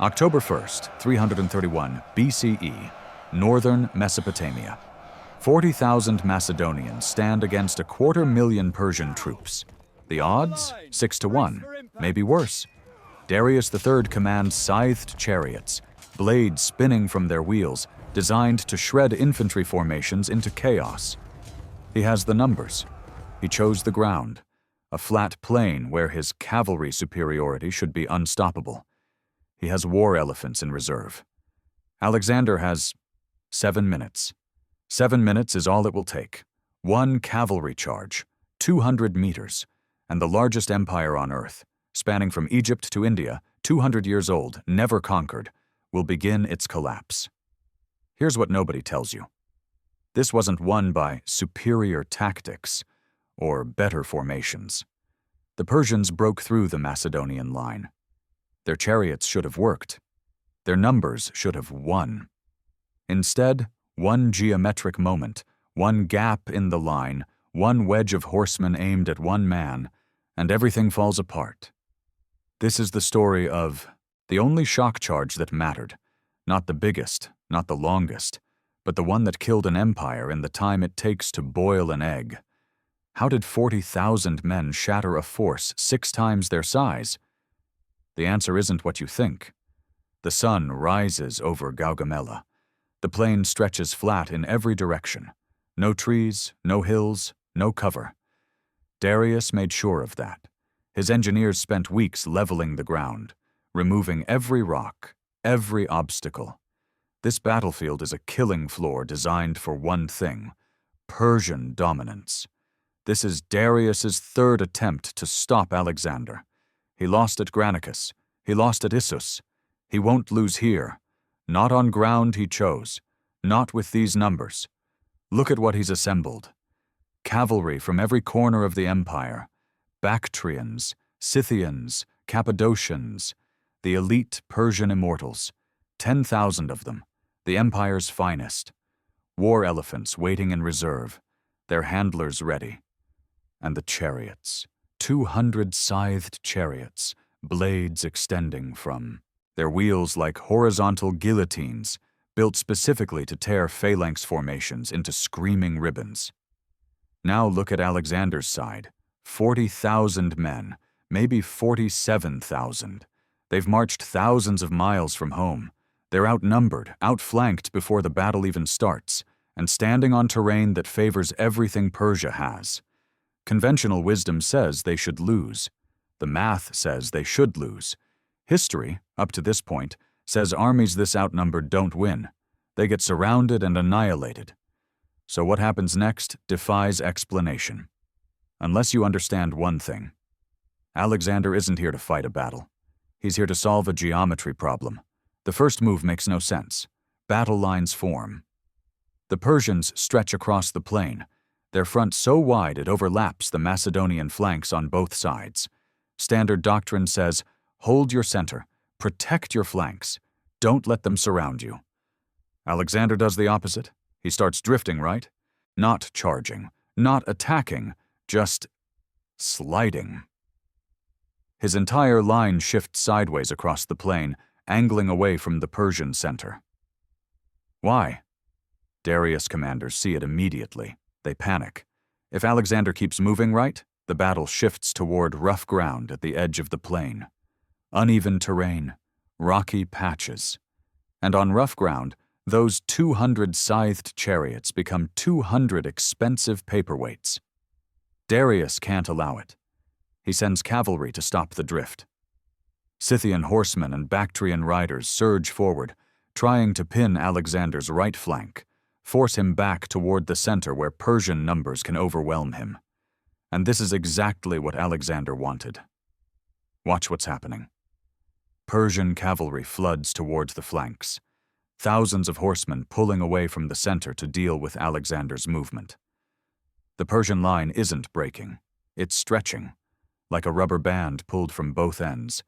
October 1st, 331 BCE, northern Mesopotamia. 40,000 Macedonians stand against 250,000 Persian troops. The odds? 6-1, maybe worse. Darius III commands scythed chariots, blades spinning from their wheels, designed to shred infantry formations into chaos. He has the numbers. He chose the ground, a flat plain where his cavalry superiority should be unstoppable. He has war elephants in reserve. Alexander has 7 minutes. 7 minutes is all it will take. One cavalry charge, 200 meters, and the largest empire on earth, spanning from Egypt to India, 200 years old, never conquered, will begin its collapse. Here's what nobody tells you. This wasn't won by superior tactics or better formations. The Persians broke through the Macedonian line. Their chariots should have worked. Their numbers should have won. Instead, one geometric moment, one gap in the line, one wedge of horsemen aimed at one man, and everything falls apart. This is the story of the only shock charge that mattered, not the biggest, not the longest, but the one that killed an empire in the time it takes to boil an egg. How did 40,000 men shatter a force 6 times their size? The answer isn't what you think. The sun rises over Gaugamela. The plain stretches flat in every direction. No trees, no hills, no cover. Darius made sure of that. His engineers spent weeks leveling the ground, removing every rock, every obstacle. This battlefield is a killing floor designed for one thing: Persian dominance. This is Darius's 3rd attempt to stop Alexander. He lost at Granicus. He lost at Issus. He won't lose here. Not on ground he chose. Not with these numbers. Look at what he's assembled. Cavalry from every corner of the empire. Bactrians, Scythians, Cappadocians, the elite Persian immortals. 10,000 of them, the empire's finest. War elephants waiting in reserve, their handlers ready. And the chariots. 200 scythed chariots, blades extending from their wheels like horizontal guillotines, built specifically to tear phalanx formations into screaming ribbons. Now look at Alexander's side. 40,000 men, maybe 47,000. They've marched thousands of miles from home. They're outnumbered, outflanked before the battle even starts, and standing on terrain that favors everything Persia has. Conventional wisdom says they should lose. The math says they should lose. History, up to this point, says armies this outnumbered don't win. They get surrounded and annihilated. So what happens next defies explanation. Unless you understand one thing. Alexander isn't here to fight a battle. He's here to solve a geometry problem. The first move makes no sense. Battle lines form. The Persians stretch across the plain, their front so wide it overlaps the Macedonian flanks on both sides. Standard doctrine says, hold your center, protect your flanks, don't let them surround you. Alexander does the opposite. He starts drifting right, not charging, not attacking, just sliding. His entire line shifts sideways across the plain, angling away from the Persian center. Why? Darius commanders see it immediately. They panic. If Alexander keeps moving right, the battle shifts toward rough ground at the edge of the plain. Uneven terrain, rocky patches. And on rough ground, those 200 scythed chariots become 200 expensive paperweights. Darius can't allow it. He sends cavalry to stop the drift. Scythian horsemen and Bactrian riders surge forward, trying to pin Alexander's right flank, force him back toward the center where Persian numbers can overwhelm him. And this is exactly what Alexander wanted. Watch what's happening. Persian cavalry floods towards the flanks, thousands of horsemen pulling away from the center to deal with Alexander's movement. The Persian line isn't breaking, it's stretching, like a rubber band pulled from both ends.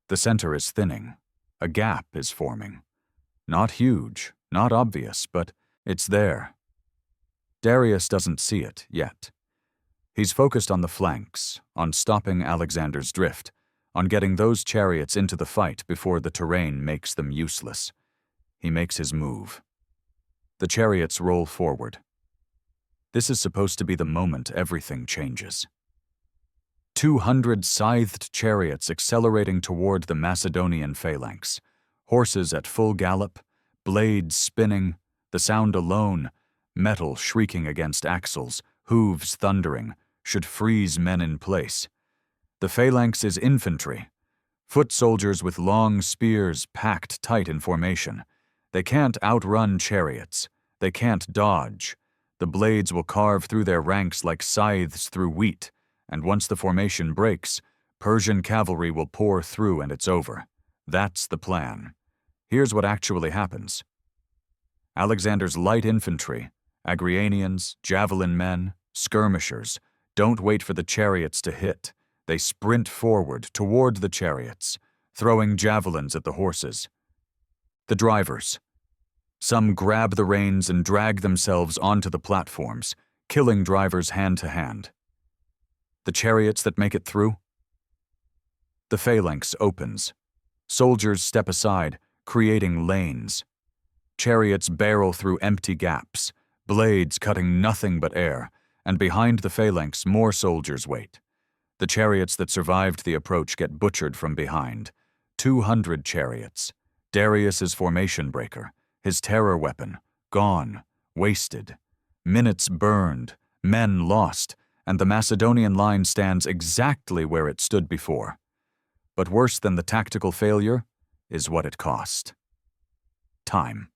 The center is thinning, a gap is forming. Not huge, not obvious, but it's there. Darius doesn't see it yet. He's focused on the flanks, on stopping Alexander's drift, on getting those chariots into the fight before the terrain makes them useless. He makes his move. The chariots roll forward. This is supposed to be the moment everything changes. 200 scythed chariots accelerating toward the Macedonian phalanx, horses at full gallop, blades spinning, the sound alone, metal shrieking against axles, hooves thundering, should freeze men in place. The phalanx is infantry, foot soldiers with long spears packed tight in formation. They can't outrun chariots. They can't dodge. The blades will carve through their ranks like scythes through wheat, and once the formation breaks, Persian cavalry will pour through and it's over. That's the plan. Here's what actually happens. Alexander's light infantry, Agrianians, javelin men, skirmishers, don't wait for the chariots to hit. They sprint forward toward the chariots, throwing javelins at the horses. The drivers. Some grab the reins and drag themselves onto the platforms, killing drivers hand to hand. The chariots that make it through? The phalanx opens. Soldiers step aside, creating lanes. Chariots barrel through empty gaps, blades cutting nothing but air, and behind the phalanx more soldiers wait. The chariots that survived the approach get butchered from behind. 200 chariots. Darius's formation breaker, his terror weapon, gone, wasted. Minutes burned, men lost, and the Macedonian line stands exactly where it stood before. But worse than the tactical failure is what it cost. Time.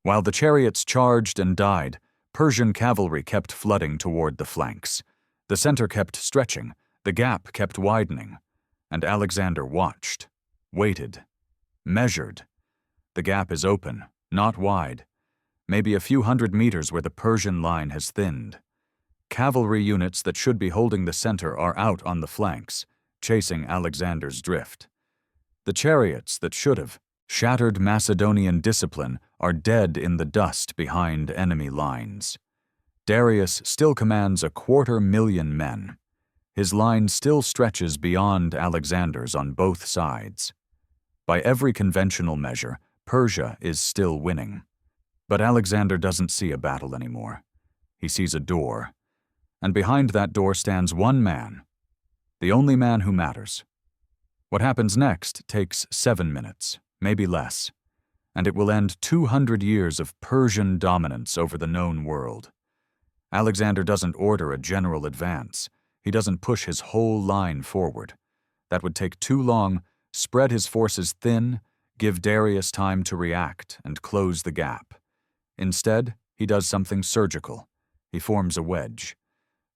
While the chariots charged and died, Persian cavalry kept flooding toward the flanks. The center kept stretching, the gap kept widening, and Alexander watched, waited, measured. The gap is open, not wide, maybe a few hundred meters where the Persian line has thinned. Cavalry units that should be holding the center are out on the flanks, chasing Alexander's drift. The chariots that should have shattered Macedonian discipline are dead in the dust behind enemy lines. Darius still commands 250,000 men. His line still stretches beyond Alexander's on both sides. By every conventional measure, Persia is still winning. But Alexander doesn't see a battle anymore. He sees a door. And behind that door stands one man, the only man who matters. What happens next takes 7 minutes, maybe less, and it will end 200 years of Persian dominance over the known world. Alexander doesn't order a general advance. He doesn't push his whole line forward. That would take too long, spread his forces thin, give Darius time to react and close the gap. Instead, he does something surgical. He forms a wedge.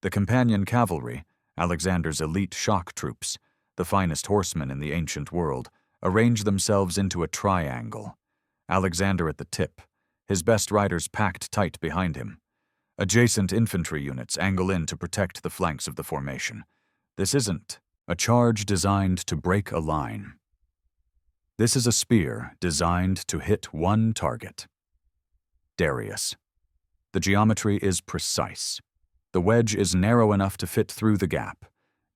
The companion cavalry, Alexander's elite shock troops, the finest horsemen in the ancient world, arrange themselves into a triangle. Alexander at the tip, his best riders packed tight behind him. Adjacent infantry units angle in to protect the flanks of the formation. This isn't a charge designed to break a line. This is a spear designed to hit one target. Darius. The geometry is precise. The wedge is narrow enough to fit through the gap,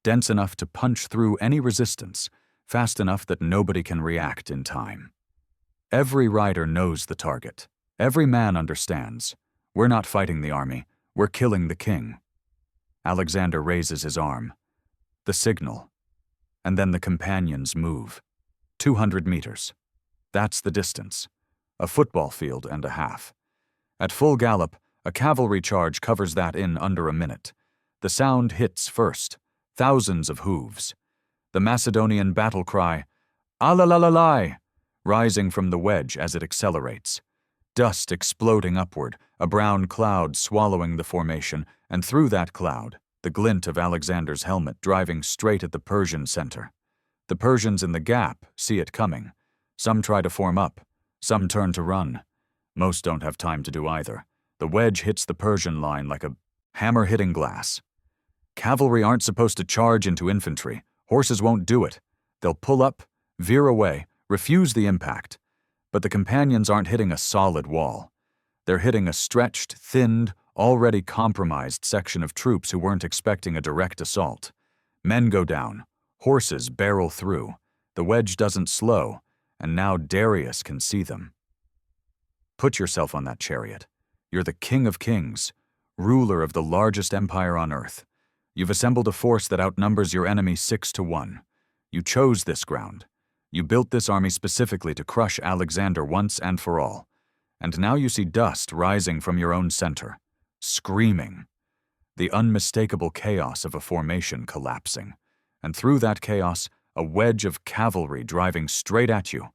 dense enough to punch through any resistance, fast enough that nobody can react in time. Every rider knows the target. Every man understands. We're not fighting the army. We're killing the king. Alexander raises his arm. The signal. And then the companions move. 200 meters. That's the distance. A football field and a half. At full gallop, a cavalry charge covers that in under a minute. The sound hits first. Thousands of hooves. The Macedonian battle cry, "Alalalai," rising from the wedge as it accelerates. Dust exploding upward, a brown cloud swallowing the formation, and through that cloud, the glint of Alexander's helmet driving straight at the Persian center. The Persians in the gap see it coming. Some try to form up. Some turn to run. Most don't have time to do either. The wedge hits the Persian line like a hammer hitting glass. Cavalry aren't supposed to charge into infantry. Horses won't do it. They'll pull up, veer away, refuse the impact. But the companions aren't hitting a solid wall. They're hitting a stretched, thinned, already compromised section of troops who weren't expecting a direct assault. Men go down. Horses barrel through. The wedge doesn't slow, and now Darius can see them. Put yourself on that chariot. You're the king of kings, ruler of the largest empire on earth. You've assembled a force that outnumbers your enemy 6-1. You chose this ground. You built this army specifically to crush Alexander once and for all. And now you see dust rising from your own center, screaming. The unmistakable chaos of a formation collapsing. And through that chaos, a wedge of cavalry driving straight at you.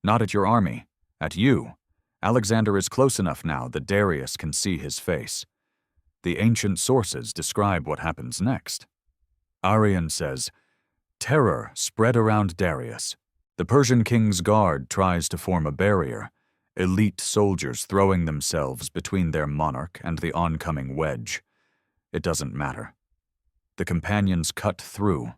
Not at your army, at you. Alexander is close enough now that Darius can see his face. The ancient sources describe what happens next. Arrian says, terror spread around Darius. The Persian king's guard tries to form a barrier, elite soldiers throwing themselves between their monarch and the oncoming wedge. It doesn't matter. The companions cut through.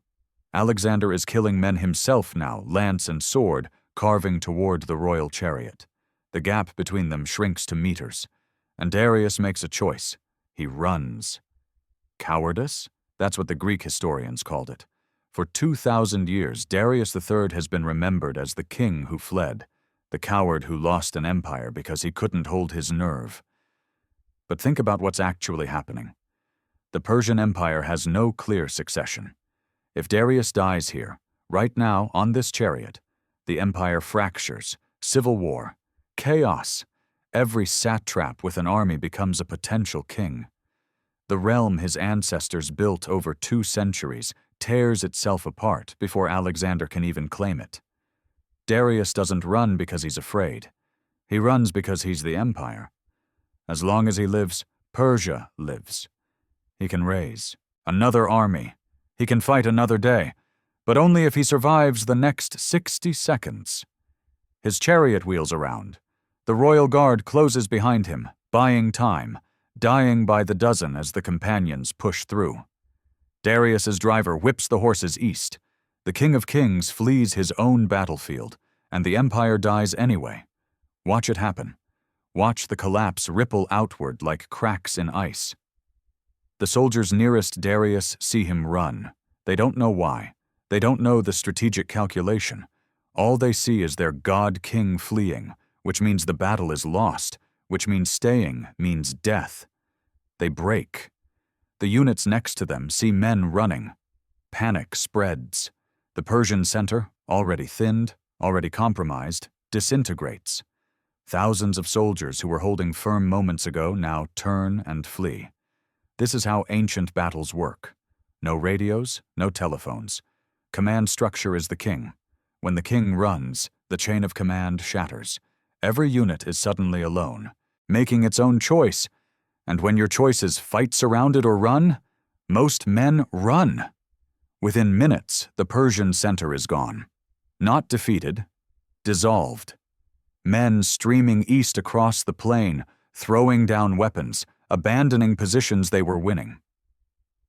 Alexander is killing men himself now, lance and sword, carving toward the royal chariot. The gap between them shrinks to meters, and Darius makes a choice. He runs. Cowardice? That's what the Greek historians called it. For 2,000 years, Darius III has been remembered as the king who fled, the coward who lost an empire because he couldn't hold his nerve. But think about what's actually happening. The Persian Empire has no clear succession. If Darius dies here, right now on this chariot, the empire fractures, civil war, chaos. Every satrap with an army becomes a potential king. The realm his ancestors built over 2 centuries tears itself apart before Alexander can even claim it. Darius doesn't run because he's afraid. He runs because he's the empire. As long as he lives, Persia lives. He can raise another army. He can fight another day, but only if he survives the next 60 seconds. His chariot wheels around. The royal guard closes behind him, buying time, dying by the dozen as the companions push through. Darius's driver whips the horses east. The King of Kings flees his own battlefield, and the empire dies anyway. Watch it happen. Watch the collapse ripple outward like cracks in ice. The soldiers nearest Darius see him run. They don't know why. They don't know the strategic calculation. All they see is their god-king fleeing, which means the battle is lost, which means staying means death. They break. The units next to them see men running. Panic spreads. The Persian center, already thinned, already compromised, disintegrates. Thousands of soldiers who were holding firm moments ago now turn and flee. This is how ancient battles work. No radios, no telephones. Command structure is the king. When the king runs, the chain of command shatters. Every unit is suddenly alone, making its own choice. And when your choice is fight surrounded or run, most men run. Within minutes, the Persian center is gone. Not defeated, dissolved. Men streaming east across the plain, throwing down weapons, abandoning positions they were winning.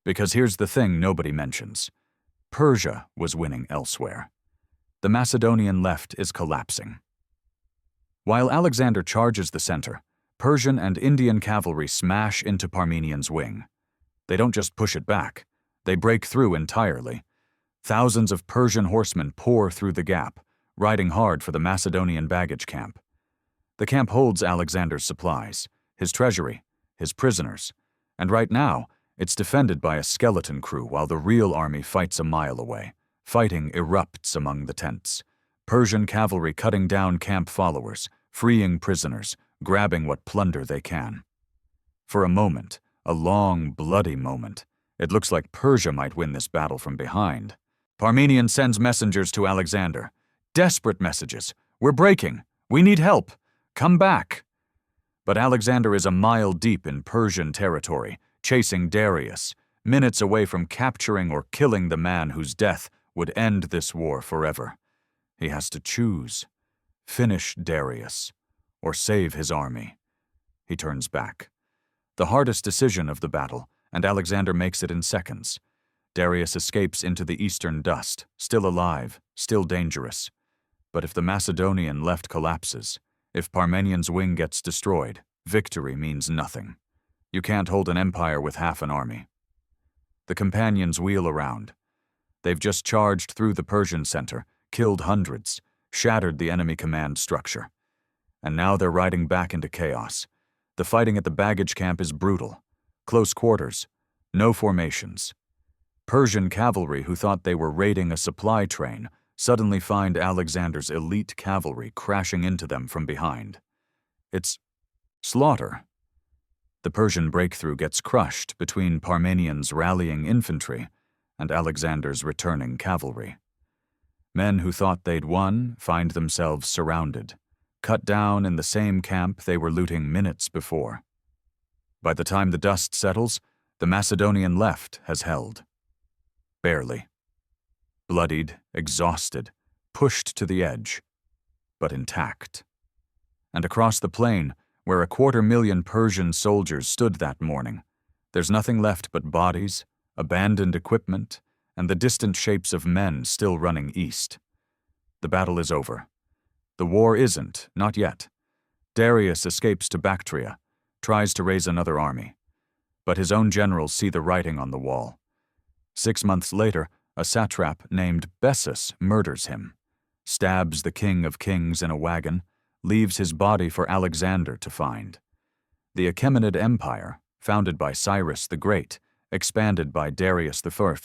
Because here's the thing nobody mentions. Persia was winning elsewhere. The Macedonian left is collapsing. While Alexander charges the center, Persian and Indian cavalry smash into Parmenian's wing. They don't just push it back. They break through entirely. Thousands of Persian horsemen pour through the gap, riding hard for the Macedonian baggage camp. The camp holds Alexander's supplies, his treasury, his prisoners, and right now, it's defended by a skeleton crew while the real army fights a mile away. Fighting erupts among the tents. Persian cavalry cutting down camp followers, freeing prisoners, grabbing what plunder they can. For a moment, a long, bloody moment, it looks like Persia might win this battle from behind. Parmenion sends messengers to Alexander. Desperate messages. We're breaking. We need help. Come back. But Alexander is a mile deep in Persian territory, chasing Darius, minutes away from capturing or killing the man whose death would end this war forever. He has to choose. Finish Darius, or save his army. He turns back. The hardest decision of the battle, and Alexander makes it in seconds. Darius escapes into the eastern dust, still alive, still dangerous. But if the Macedonian left collapses, if Parmenian's wing gets destroyed, victory means nothing. You can't hold an empire with half an army. The companions wheel around. They've just charged through the Persian center, killed hundreds, shattered the enemy command structure. And now they're riding back into chaos. The fighting at the baggage camp is brutal. Close quarters, no formations. Persian cavalry who thought they were raiding a supply train suddenly find Alexander's elite cavalry crashing into them from behind. It's slaughter. The Persian breakthrough gets crushed between Parmenions' rallying infantry and Alexander's returning cavalry. Men who thought they'd won find themselves surrounded, cut down in the same camp they were looting minutes before. By the time the dust settles, the Macedonian left has held. Barely. Bloodied, exhausted, pushed to the edge, but intact. And across the plain, where 250,000 Persian soldiers stood that morning, there's nothing left but bodies, abandoned equipment, and the distant shapes of men still running east. The battle is over. The war isn't, not yet. Darius escapes to Bactria, tries to raise another army. But his own generals see the writing on the wall. 6 months later, a satrap named Bessus murders him, stabs the king of kings in a wagon, leaves his body for Alexander to find. The Achaemenid Empire, founded by Cyrus the Great, expanded by Darius I,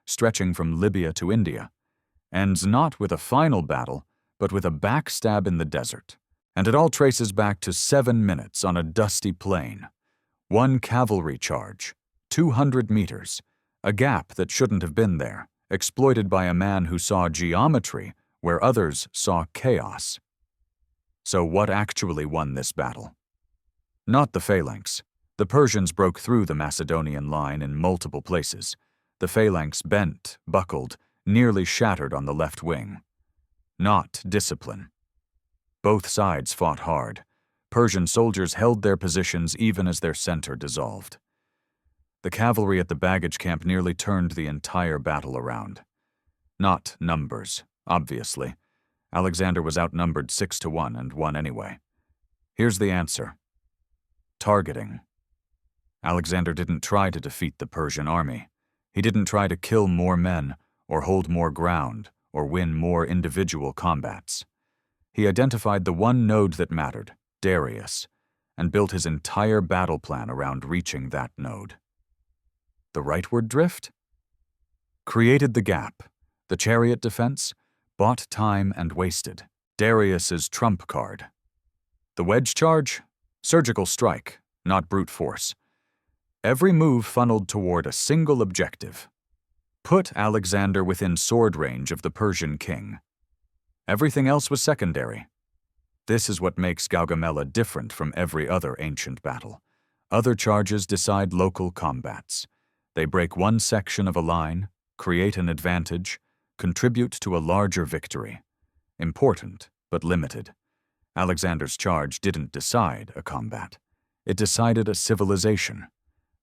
stretching from Libya to India, ends not with a final battle, but with a backstab in the desert. And it all traces back to 7 minutes on a dusty plain. One cavalry charge, 200 meters, a gap that shouldn't have been there, exploited by a man who saw geometry where others saw chaos. So what actually won this battle? Not the phalanx. The Persians broke through the Macedonian line in multiple places. The phalanx bent, buckled, nearly shattered on the left wing. Not discipline. Both sides fought hard. Persian soldiers held their positions even as their center dissolved. The cavalry at the baggage camp nearly turned the entire battle around. Not numbers, obviously. Alexander was outnumbered 6-1 and won anyway. Here's the answer. Targeting. Alexander didn't try to defeat the Persian army. He didn't try to kill more men, or hold more ground, or win more individual combats. He identified the one node that mattered, Darius, and built his entire battle plan around reaching that node. The rightward drift? Created the gap, the chariot defense, bought time and wasted, Darius's trump card. The wedge charge? Surgical strike, not brute force. Every move funneled toward a single objective. Put Alexander within sword range of the Persian king. Everything else was secondary. This is what makes Gaugamela different from every other ancient battle. Other charges decide local combats. They break one section of a line, create an advantage, contribute to a larger victory. Important, but limited. Alexander's charge didn't decide a combat. It decided a civilization.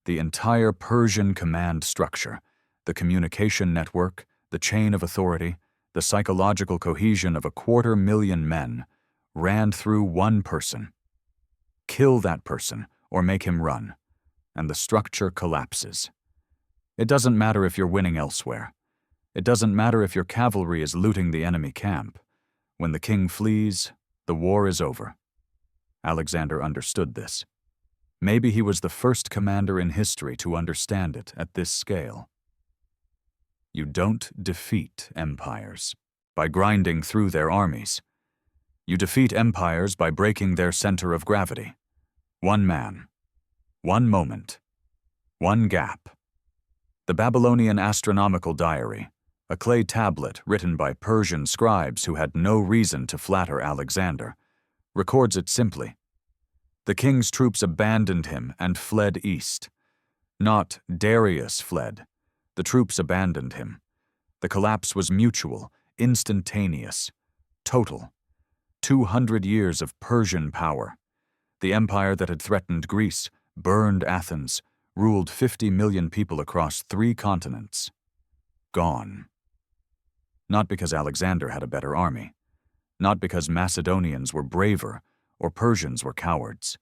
The entire Persian command structure, the communication network, the chain of authority, the psychological cohesion of 250,000 men, ran through one person. Kill that person or make him run, and the structure collapses. It doesn't matter if you're winning elsewhere. It doesn't matter if your cavalry is looting the enemy camp. When the king flees, the war is over. Alexander understood this. Maybe he was the first commander in history to understand it at this scale. You don't defeat empires by grinding through their armies. You defeat empires by breaking their center of gravity. One man, one moment, one gap. The Babylonian astronomical diary, a clay tablet written by Persian scribes who had no reason to flatter Alexander, records it simply. The king's troops abandoned him and fled east. Not Darius fled. The troops abandoned him. The collapse was mutual, instantaneous, total. 200 years of Persian power. The empire that had threatened Greece, burned Athens, ruled 50 million people across 3 continents. Gone. Not because Alexander had a better army. Not because Macedonians were braver or Persians were cowards.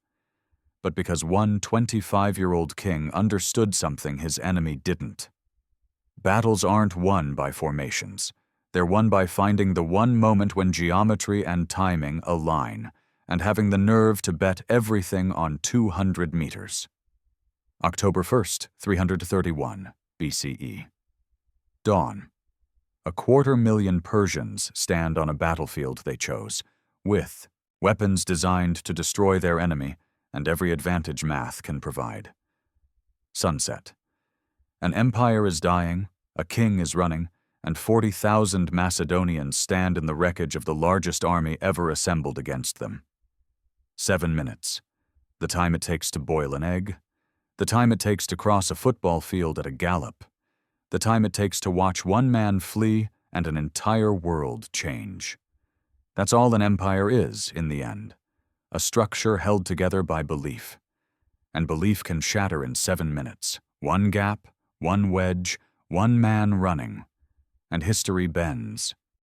But because one 25-year-old king understood something his enemy didn't. Battles aren't won by formations. They're won by finding the one moment when geometry and timing align, and having the nerve to bet everything on 200 meters. October 1st, 331 BCE. Dawn. 250,000 Persians stand on a battlefield they chose, with weapons designed to destroy their enemy and every advantage math can provide. Sunset. An empire is dying, a king is running, and 40,000 Macedonians stand in the wreckage of the largest army ever assembled against them. 7 minutes. The time it takes to boil an egg. The time it takes to cross a football field at a gallop. The time it takes to watch one man flee and an entire world change. That's all an empire is, in the end. A structure held together by belief. And belief can shatter in 7 minutes. One gap, one wedge, one man running. And history bends.